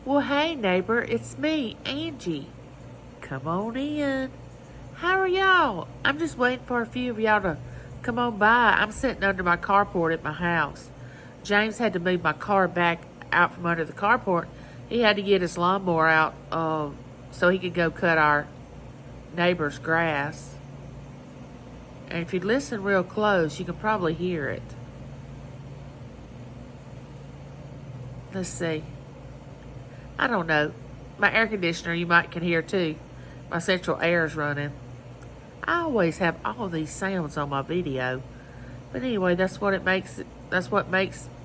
Well, hey, neighbor, it's me, Angie. Come on in. How are y'all? I'm just waiting for a few of y'all to come on by. I'm sitting under my carport at my house. James had to move my car back out from under the carport. He had to get his lawnmower out so he could go cut our neighbor's grass. And if you listen real close, you can probably hear it. Let's see. I don't know. My air conditioner you might can hear too. My central air is running. I always have all these sounds on my video. But anyway, that's what makes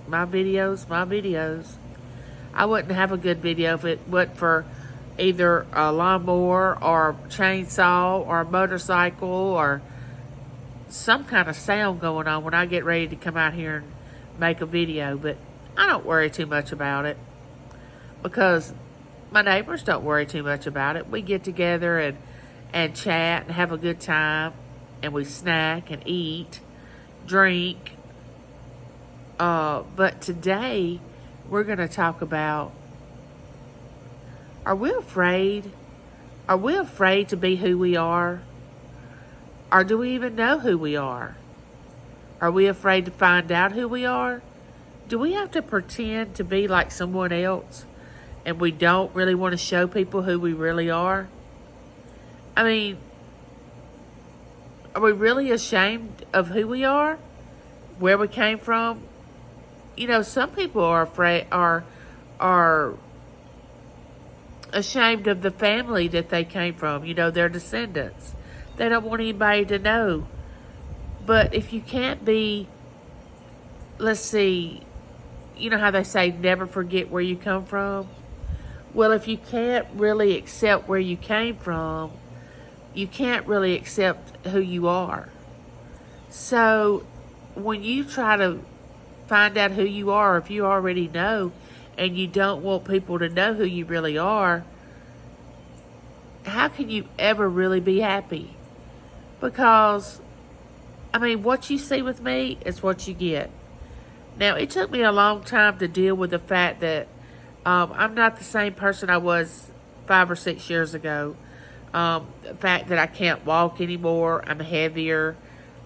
my videos my videos. I wouldn't have a good video if it wasn't for either a lawnmower or a chainsaw or a motorcycle or some kind of sound going on when I get ready to come out here and make a video. But I don't worry too much about it because my neighbors don't worry too much about it. We get together and chat and have a good time, and we snack and eat, drink. But today we're going to talk about, are we afraid? Are we afraid to be who we are? Or do we even know who we are? Are we afraid to find out who we are? Do we have to pretend to be like someone else and we don't really want to show people who we really are? I mean, are we really ashamed of who we are? Where we came from? You know, some people are ashamed of the family that they came from, you know, their descendants. They don't want anybody to know. But if you can't be, let's see, you know how they say never forget where you come from? Well, if you can't really accept where you came from, you can't really accept who you are. So when you try to find out who you are, if you already know and you don't want people to know who you really are, how can you ever really be happy? Because, I mean, what you see with me is what you get. Now, it took me a long time to deal with the fact that I'm not the same person I was 5 or 6 years ago. The fact that I can't walk anymore, I'm heavier.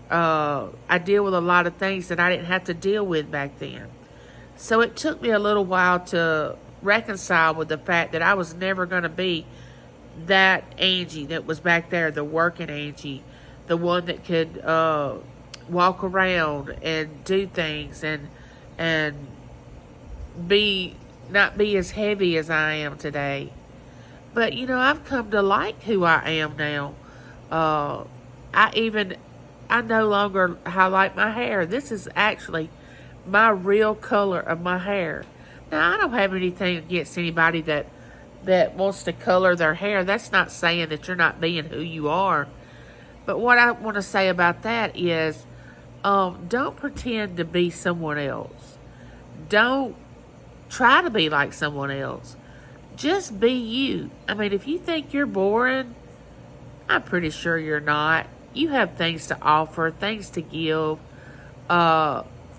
I deal with a lot of things that I didn't have to deal with back then. So it took me a little while to reconcile with the fact that I was never going to be that Angie that was back there, the working Angie, the one that could walk around and do things and not be as heavy as I am today. But you know, I've come to like who I am now. I no longer highlight my hair. This is actually my real color of my hair. Now, I don't have anything against anybody that wants to color their hair. That's not saying that you're not being who you are. But what I want to say about that is, don't pretend to be someone else. Don't try to be like someone else. Just be you. I mean, if you think you're boring, I'm pretty sure you're not. You have things to offer, things to give,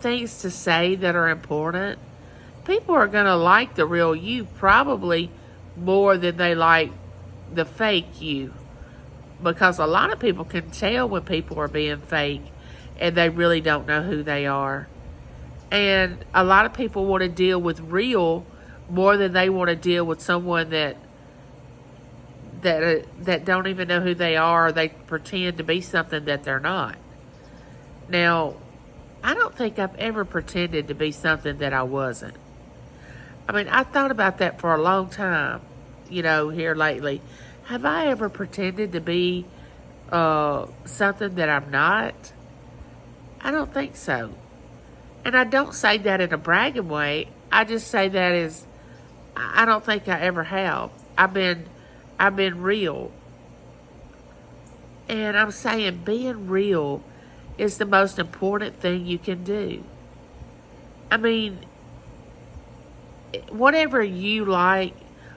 things to say that are important. People are going to like the real you probably more than they like the fake you. Because a lot of people can tell when people are being fake and they really don't know who they are. And a lot of people want to deal with real more than they want to deal with someone that don't even know who they are, or they pretend to be something that they're not. Now, I don't think I've ever pretended to be something that I wasn't. I mean, I thought about that for a long time, you know, here lately. Have I ever pretended to be something that I'm not? I don't think so. And I don't say that in a bragging way. I just say that as, I don't think I ever have. I've been real. And I'm saying being real is the most important thing you can do. I mean, whatever you like,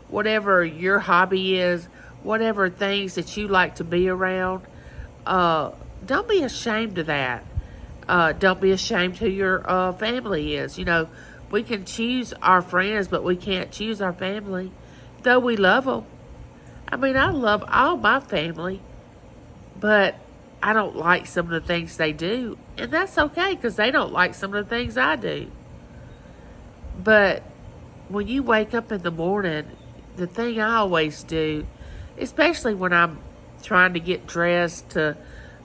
whatever your hobby is, whatever things that you like to be around, don't be ashamed of that. Don't be ashamed who your family is. You know, We can choose our friends, but we can't choose our family, though we love them. I mean, I love all my family, but I don't like some of the things they do. And that's okay because they don't like some of the things I do. But when you wake up in the morning, the thing I always do, especially when I'm trying to get dressed to,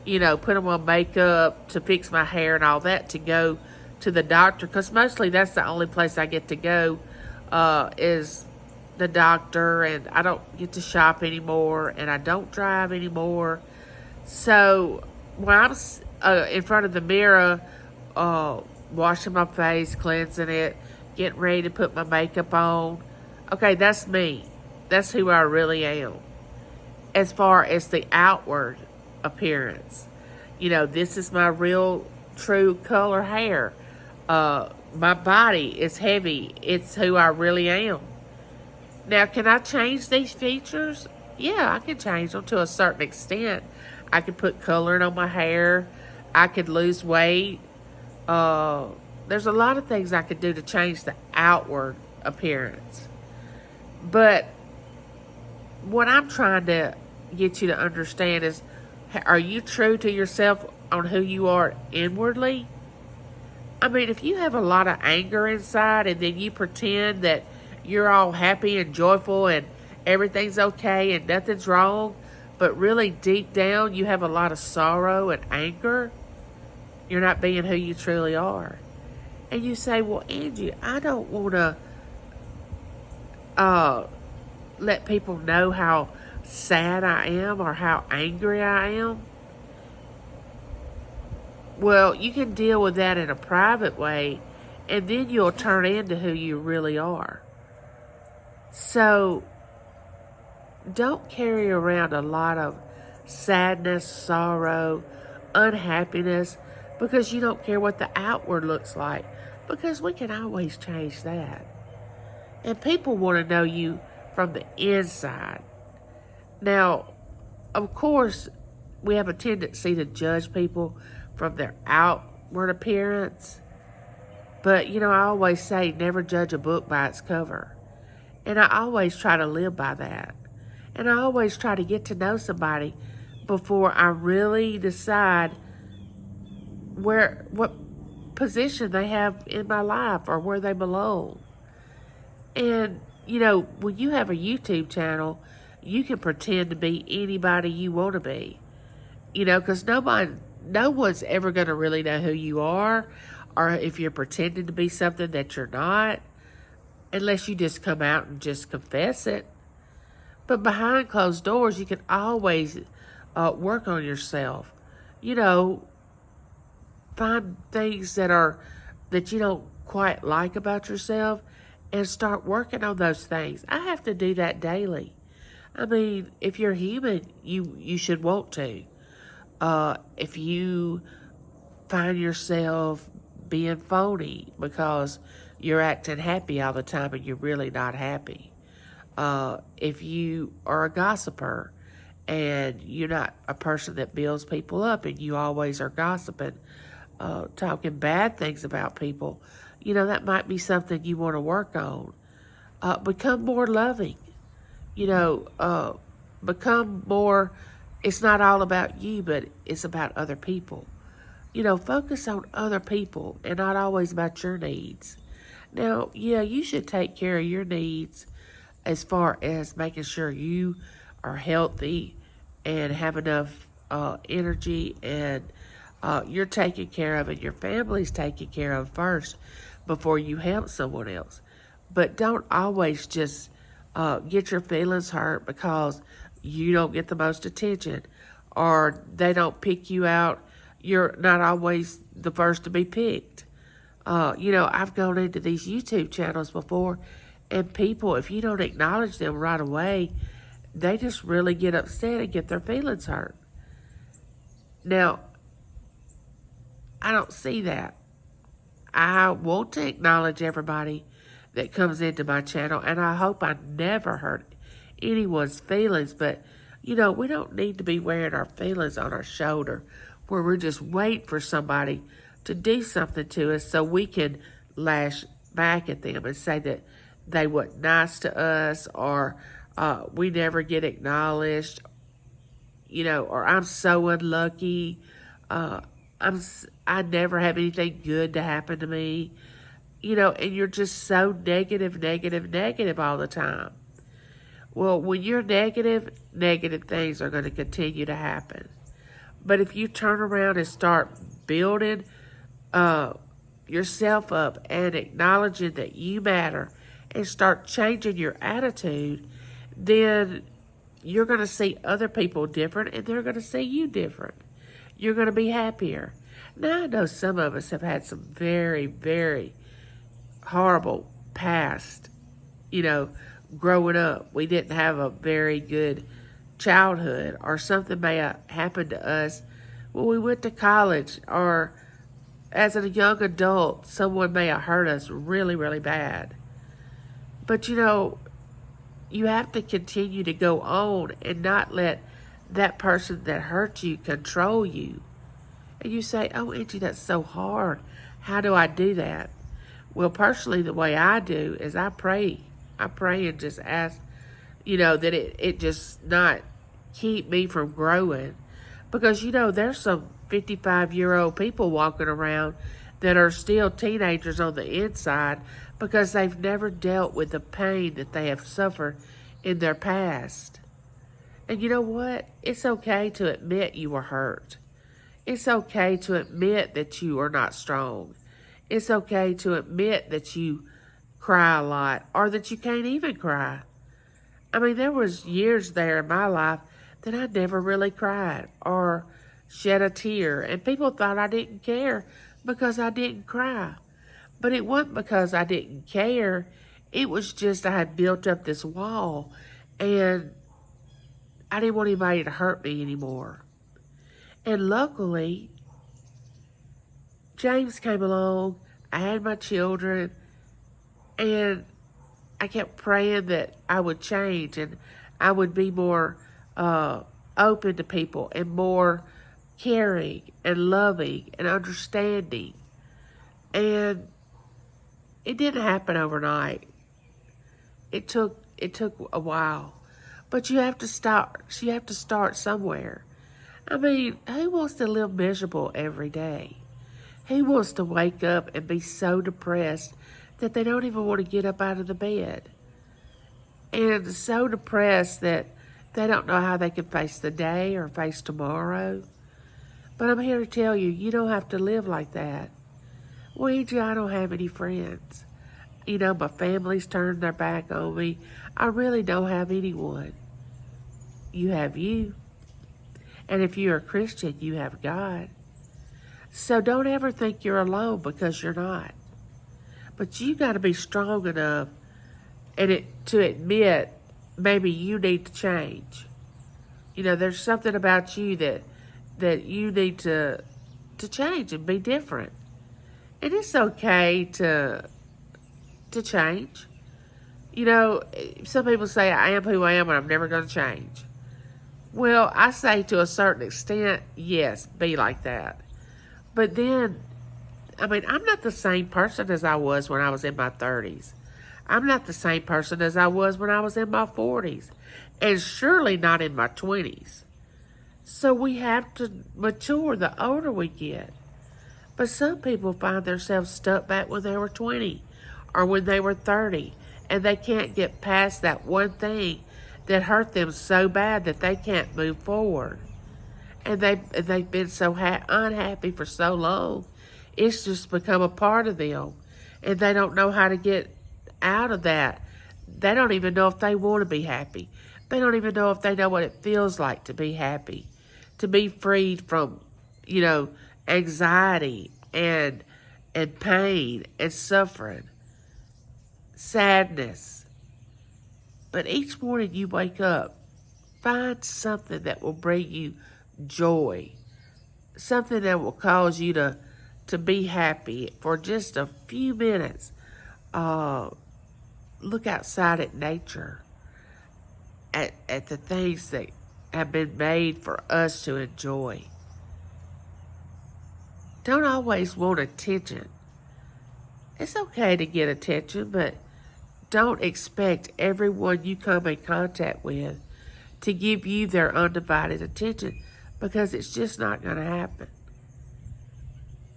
put on makeup, to fix my hair and all that, to go to the doctor, because mostly that's the only place I get to go is the doctor, and I don't get to shop anymore, and I don't drive anymore. So when I'm in front of the mirror, washing my face, cleansing it, getting ready to put my makeup on, okay, that's me. That's who I really am. As far as the outward appearance, this is my real, true color hair. My body is heavy. It's who I really am. Now, can I change these features? Yeah, I can change them to a certain extent. I could put coloring on my hair. I could lose weight. There's a lot of things I could do to change the outward appearance. But what I'm trying to get you to understand is, are you true to yourself on who you are inwardly? I mean, if you have a lot of anger inside and then you pretend that you're all happy and joyful and everything's okay and nothing's wrong, but really deep down you have a lot of sorrow and anger, you're not being who you truly are. And you say, well, Angie, I don't want to let people know how sad I am or how angry I am. Well, you can deal with that in a private way, and then you'll turn into who you really are. So, don't carry around a lot of sadness, sorrow, unhappiness, because you don't care what the outward looks like, because we can always change that. And people want to know you from the inside. Now, of course, we have a tendency to judge people from their outward appearance. But, I always say never judge a book by its cover. And I always try to live by that. And I always try to get to know somebody before I really decide what position they have in my life or where they belong. And, when you have a YouTube channel, you can pretend to be anybody you want to be. Because no one's ever going to really know who you are, or if you're pretending to be something that you're not, unless you just come out and just confess it. But behind closed doors, you can always work on yourself. Find things that you don't quite like about yourself and start working on those things. I have to do that daily. I mean, if you're human, you should want to. If you find yourself being phony because you're acting happy all the time and you're really not happy. If you are a gossiper and you're not a person that builds people up and you always are gossiping, talking bad things about people, that might be something you want to work on. Become more loving. Become more, it's not all about you, but it's about other people. Focus on other people and not always about your needs. Now, yeah, you should take care of your needs as far as making sure you are healthy and have enough energy and you're taken care of and your family's taken care of first before you help someone else. But don't always just get your feelings hurt because you don't get the most attention or they don't pick you out. You're not always the first to be picked. I've gone into these YouTube channels before, and people, if you don't acknowledge them right away, they just really get upset and get their feelings hurt. Now, I don't see that. I want to acknowledge everybody that comes into my channel, and I hope I never hurt anyone's feelings, but, we don't need to be wearing our feelings on our shoulder where we're just waiting for somebody to do something to us so we can lash back at them and say that they weren't nice to us, or we never get acknowledged, or I'm so unlucky. Uh, I never have anything good to happen to me, and you're just so negative, negative, negative all the time. Well, when you're negative, negative things are going to continue to happen. But if you turn around and start building uh, yourself up and acknowledging that you matter and start changing your attitude, then you're going to see other people different and they're going to see you different. You're going to be happier. Now, I know some of us have had some very, very horrible past, you know, growing up. We didn't have a very good childhood, or something may have happened to us when we went to college, or as a young adult, someone may have hurt us really, really bad. But you have to continue to go on and not let that person that hurt you control you. And you say, "Oh, Angie, that's so hard. How do I do that?" Well, personally, the way I do is I pray. I pray and just ask, that it just not keep me from growing. Because, there's some 55-year-old people walking around that are still teenagers on the inside because they've never dealt with the pain that they have suffered in their past. And you know what? It's okay to admit you were hurt. It's okay to admit that you are not strong. It's okay to admit that you cry a lot, or that you can't even cry. I mean, there was years there in my life that I never really cried or shed a tear, and people thought I didn't care because I didn't cry. But it wasn't because I didn't care. It was just I had built up this wall, and I didn't want anybody to hurt me anymore. And luckily, James came along. I had my children, and I kept praying that I would change and I would be more open to people and more caring and loving and understanding. And it didn't happen overnight. It took a while. But you have to start. You have to start somewhere. I mean, who wants to live miserable every day? Who wants to wake up and be so depressed that they don't even want to get up out of the bed? And so depressed that they don't know how they can face the day or face tomorrow. But I'm here to tell you, you don't have to live like that. Well, Angie, I don't have any friends. My family's turned their back on me. I really don't have anyone. You have you. And if you're a Christian, you have God. So don't ever think you're alone, because you're not. But you got to be strong enough to admit maybe you need to change. There's something about you that you need to change and be different. And it's okay to change. Some people say, I am who I am and I'm never going to change. Well, I say to a certain extent, yes, be like that. But then, I'm not the same person as I was when I was in my 30s. I'm not the same person as I was when I was in my 40s. And surely not in my 20s. So we have to mature the older we get. But some people find themselves stuck back when they were 20 or when they were 30. And they can't get past that one thing that hurt them so bad that they can't move forward. And they've been so unhappy for so long, it's just become a part of them. And they don't know how to get out of that. They don't even know if they want to be happy. They don't even know if they know what it feels like to be happy, to be freed from, anxiety and pain and suffering, sadness. But each morning you wake up, find something that will bring you joy, something that will cause you to be happy for just a few minutes. Look outside at nature, at the things that have been made for us to enjoy. Don't always want attention. It's okay to get attention, but don't expect everyone you come in contact with to give you their undivided attention, because it's just not going to happen.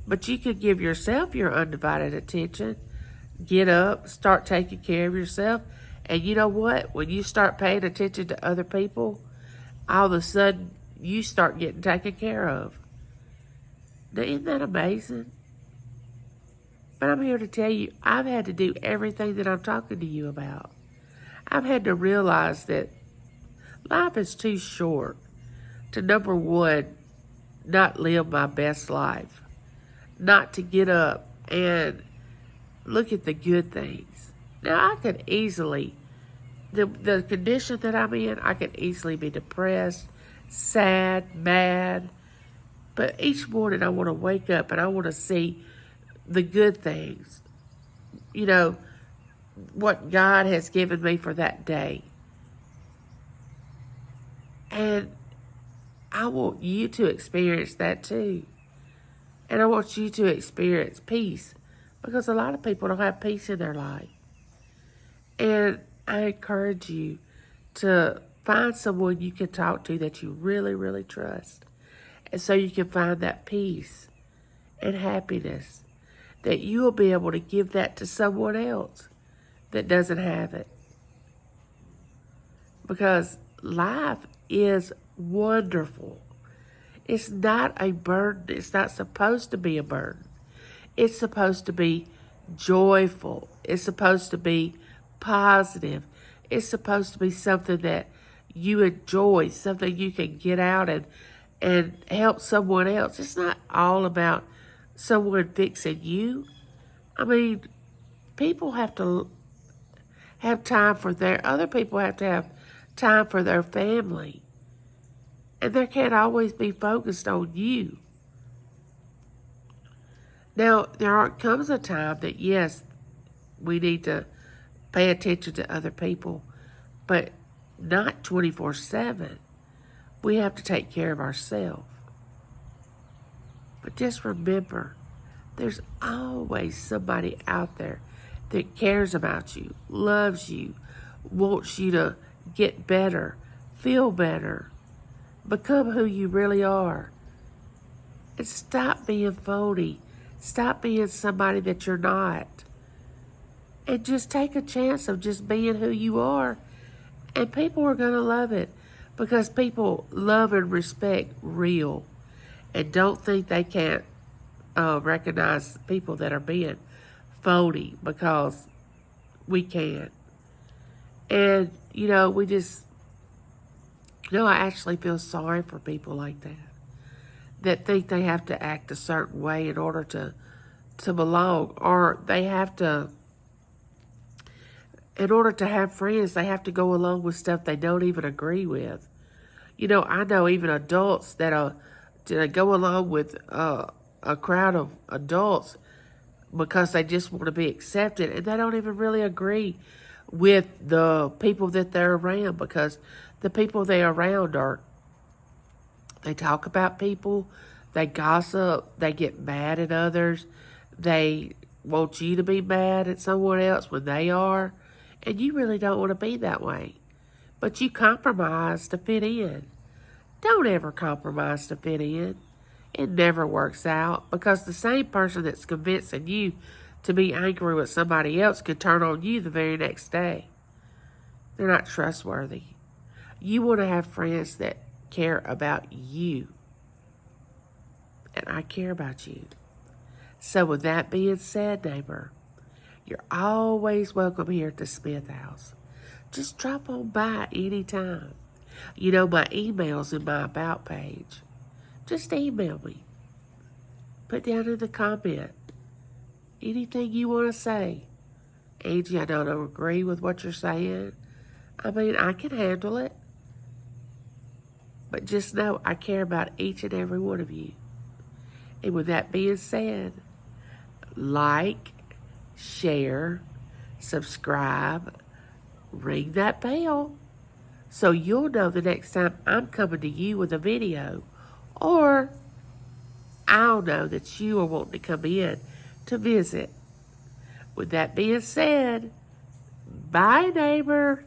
But you can give yourself your undivided attention. Get up, start taking care of yourself. And you know what? When you start paying attention to other people, all of a sudden you start getting taken care of. Now, isn't that amazing? But I'm here to tell you, I've had to do everything that I'm talking to you about. I've had to realize that life is too short to, number one, not live my best life. Not to get up and look at the good things. Now, I could easily, the condition that I'm in, I could easily be depressed, sad, mad. But each morning I want to wake up and I want to see the good things. You know, what God has given me for that day. And I want you to experience that too. And I want you to experience peace, because a lot of people don't have peace in their life. And I encourage you to find someone you can talk to that you really, really trust. And so you can find that peace and happiness, that you will be able to give that to someone else that doesn't have it. Because life is wonderful. It's not a burden. It's not supposed to be a burden. It's supposed to be joyful. It's supposed to be positive. It's supposed to be something that you enjoy, something you can get out and help someone else. It's not all about someone fixing you. I mean, people have to have time for other people have to have time for their family. And there can't always be focused on you. Now, comes a time that, yes, we need to pay attention to other people, but not 24/7. We have to take care of ourselves. But just remember, there's always somebody out there that cares about you, loves you, wants you to get better, feel better, become who you really are. And stop being phony. Stop being somebody that you're not. And just take a chance of just being who you are. And people are going to love it, because people love and respect real, and don't think they can't recognize people that are being phony, because we can. And, I actually feel sorry for people like that think they have to act a certain way in order to belong, or they have to, in order to have friends, they have to go along with stuff they don't even agree with. I know even adults that go along with a crowd of adults because they just want to be accepted, and they don't even really agree with the people that they're around, because the people they're around they talk about people, they gossip, they get mad at others, they want you to be mad at someone else when they are, and you really don't want to be that way. But you compromise to fit in. Don't ever compromise to fit in. It never works out, because the same person that's convincing you to be angry with somebody else could turn on you the very next day. They're not trustworthy. You want to have friends that care about you. And I care about you. So with that being said, neighbor, you're always welcome here at the Smith House. Just drop on by anytime. My email's in my About page. Just email me. Put down in the comment anything you want to say. Angie, I don't agree with what you're saying. I mean, I can handle it. But just know I care about each and every one of you. And with that being said, like, share, subscribe, ring that bell, so you'll know the next time I'm coming to you with a video, or I'll know that you are wanting to come in to visit. With that being said, bye, neighbor.